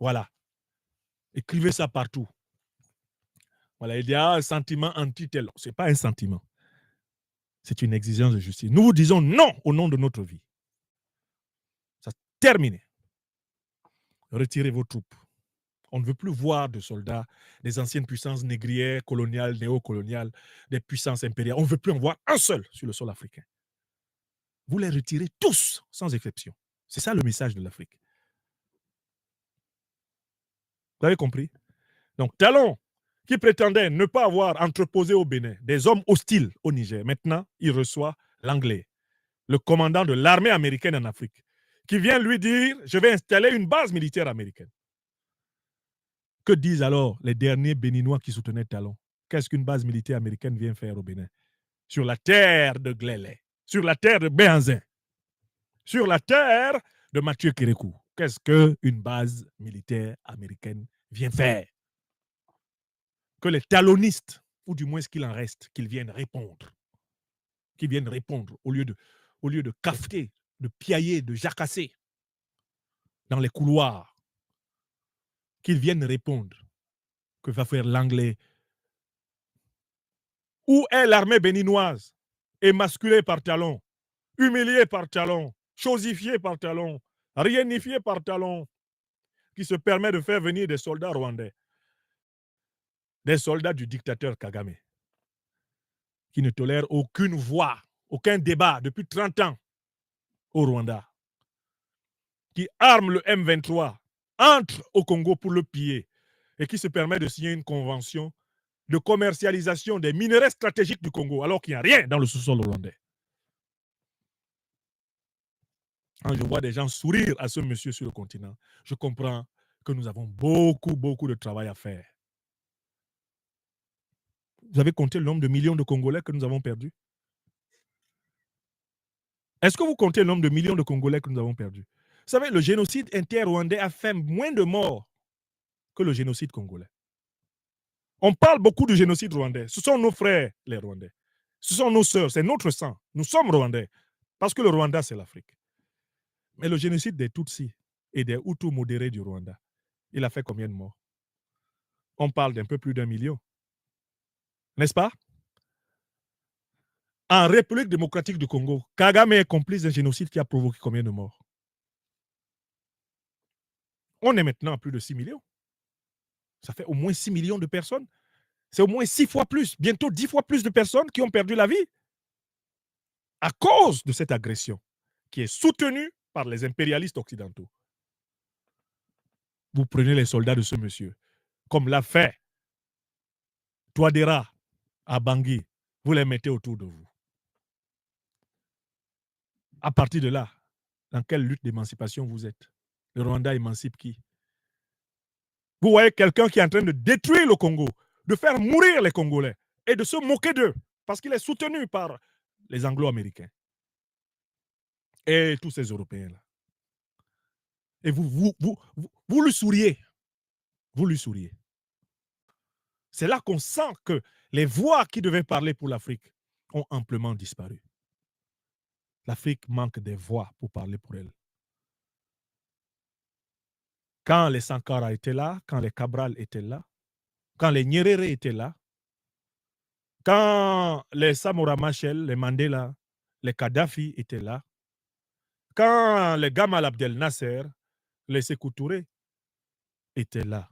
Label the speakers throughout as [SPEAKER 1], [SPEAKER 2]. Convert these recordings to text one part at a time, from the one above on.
[SPEAKER 1] Voilà. Écrivez ça partout. Voilà, il y a un sentiment anti-tel. Ce n'est pas un sentiment. C'est une exigence de justice. Nous vous disons non au nom de notre vie. Ça terminé. Retirez vos troupes. On ne veut plus voir de soldats des anciennes puissances négrières, coloniales, néocoloniales, des puissances impériales. On ne veut plus en voir un seul sur le sol africain. Vous les retirez tous, sans exception. C'est ça le message de l'Afrique. Vous avez compris? Donc, Talon, qui prétendait ne pas avoir entreposé au Bénin des hommes hostiles au Niger, maintenant, il reçoit l'Anglais, le commandant de l'armée américaine en Afrique, qui vient lui dire « Je vais installer une base militaire américaine ». Que disent alors les derniers Béninois qui soutenaient Talon? Qu'est-ce qu'une base militaire américaine vient faire au Bénin? Sur la terre de Glélé, sur la terre de Béhanzin, sur la terre de Mathieu Kérékou. Qu'est-ce qu'une base militaire américaine vient faire? Que les talonistes, ou du moins ce qu'il en reste, qu'ils viennent répondre. Qu'ils viennent répondre au lieu de cafeter, de piailler, de jacasser dans les couloirs. Qu'ils viennent répondre. Que va faire l'Anglais? Où est l'armée béninoise? Émasculée par Talon, humiliée par Talon, chosifiée par Talon, rienifiée par Talon, qui se permet de faire venir des soldats rwandais, des soldats du dictateur Kagame, qui ne tolèrent aucune voix, aucun débat depuis 30 ans au Rwanda, qui arme le M23, entre au Congo pour le piller et qui se permet de signer une convention de commercialisation des minerais stratégiques du Congo, alors qu'il n'y a rien dans le sous-sol rwandais. Quand je vois des gens sourire à ce monsieur sur le continent, je comprends que nous avons beaucoup, beaucoup de travail à faire. Vous avez compté le nombre de millions de Congolais que nous avons perdus? Est-ce que vous comptez le nombre de millions de Congolais que nous avons perdus? Vous savez, le génocide inter-rwandais a fait moins de morts que le génocide congolais. On parle beaucoup du génocide rwandais. Ce sont nos frères, les Rwandais. Ce sont nos sœurs, c'est notre sang. Nous sommes Rwandais. Parce que le Rwanda, c'est l'Afrique. Mais le génocide des Tutsis et des Hutus modérés du Rwanda, il a fait combien de morts? On parle d'un peu plus d'1 million. N'est-ce pas? En République démocratique du Congo, Kagame est complice d'un génocide qui a provoqué combien de morts? On est maintenant à plus de 6 millions. Ça fait au moins 6 millions de personnes. C'est au moins 6 fois plus, bientôt 10 fois plus de personnes qui ont perdu la vie à cause de cette agression qui est soutenue par les impérialistes occidentaux. Vous prenez les soldats de ce monsieur, comme l'a fait Touadéra à Bangui, vous les mettez autour de vous. À partir de là, dans quelle lutte d'émancipation vous êtes? Le Rwanda émancipe qui? Vous voyez quelqu'un qui est en train de détruire le Congo, de faire mourir les Congolais et de se moquer d'eux parce qu'il est soutenu par les Anglo-Américains et tous ces Européens-là. Et vous lui souriez. Vous lui souriez. C'est là qu'on sent que les voix qui devaient parler pour l'Afrique ont amplement disparu. L'Afrique manque des voix pour parler pour elle. Quand les Sankara étaient là, quand les Cabral étaient là, quand les Nyerere étaient là, quand les Samora Machel, les Mandela, les Kadhafi étaient là, quand les Gamal Abdel Nasser, les Sékou Touré étaient là,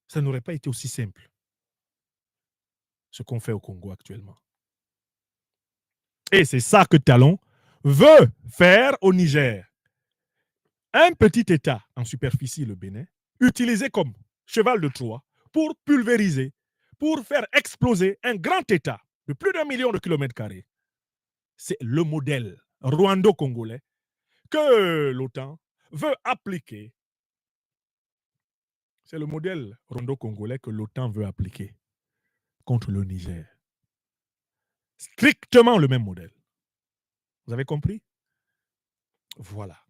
[SPEAKER 1] ça n'aurait pas été aussi simple, ce qu'on fait au Congo actuellement. Et c'est ça que Talon veut faire au Niger. Un petit État en superficie, le Bénin, utilisé comme cheval de Troie pour pulvériser, pour faire exploser un grand État de plus d'1 million de kilomètres carrés. C'est le modèle rwando-congolais que l'OTAN veut appliquer. C'est le modèle rwando-congolais que l'OTAN veut appliquer contre le Niger. Strictement le même modèle. Vous avez compris? Voilà.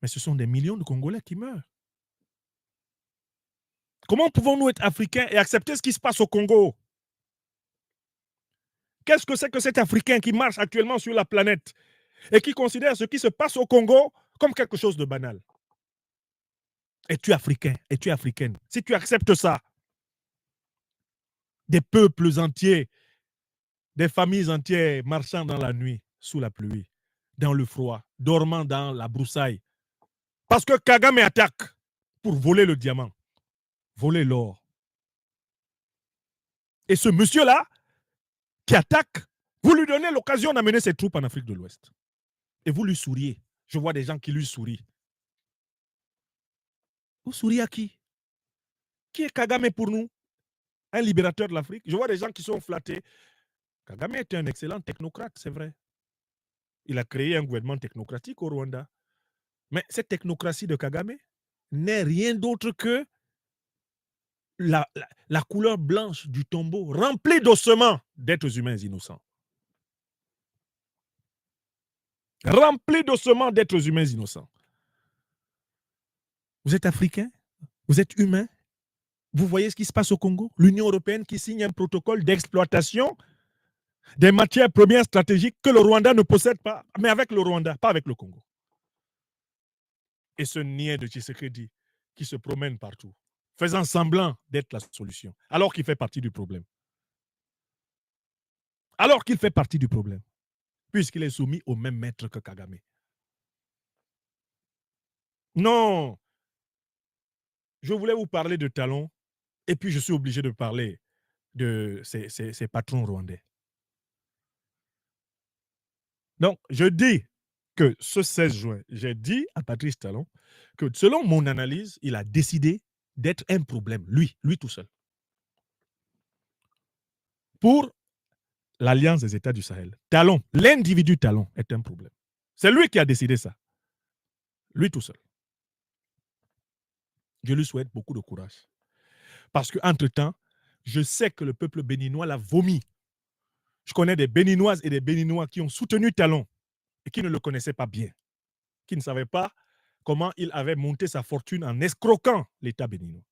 [SPEAKER 1] Mais ce sont des millions de Congolais qui meurent. Comment pouvons-nous être africains et accepter ce qui se passe au Congo? Qu'est-ce que c'est que cet Africain qui marche actuellement sur la planète et qui considère ce qui se passe au Congo comme quelque chose de banal? Es-tu africain? Es-tu africaine? Si tu acceptes ça, des peuples entiers, des familles entières marchant dans la nuit, sous la pluie, dans le froid, dormant dans la broussaille, parce que Kagame attaque pour voler le diamant, voler l'or. Et ce monsieur-là, qui attaque, vous lui donnez l'occasion d'amener ses troupes en Afrique de l'Ouest. Et vous lui souriez. Je vois des gens qui lui sourient. Vous souriez à qui? Qui est Kagame pour nous? Un libérateur de l'Afrique? Je vois des gens qui sont flattés. Kagame est un excellent technocrate, c'est vrai. Il a créé un gouvernement technocratique au Rwanda. Mais cette technocratie de Kagame n'est rien d'autre que la couleur blanche du tombeau rempli d'ossements d'êtres humains innocents. Rempli d'ossements d'êtres humains innocents. Vous êtes africain? Vous êtes humain? Vous voyez ce qui se passe au Congo? L'Union européenne qui signe un protocole d'exploitation des matières premières stratégiques que le Rwanda ne possède pas, mais avec le Rwanda, pas avec le Congo. Et ce niais de Tshisekedi qui se promène partout, faisant semblant d'être la solution, alors qu'il fait partie du problème. Alors qu'il fait partie du problème, puisqu'il est soumis au même maître que Kagame. Non, je voulais vous parler de Talon, et puis je suis obligé de parler de ces patrons rwandais. Donc, je dis que ce 16 juin, j'ai dit à Patrice Talon que selon mon analyse, il a décidé d'être un problème, lui tout seul, pour l'Alliance des États du Sahel. Talon, l'individu Talon est un problème. C'est lui qui a décidé ça, lui tout seul. Je lui souhaite beaucoup de courage. Parce qu'entre-temps, je sais que le peuple béninois l'a vomi. Je connais des Béninoises et des Béninois qui ont soutenu Talon et qui ne le connaissaient pas bien, qui ne savaient pas comment il avait monté sa fortune en escroquant l'État béninois.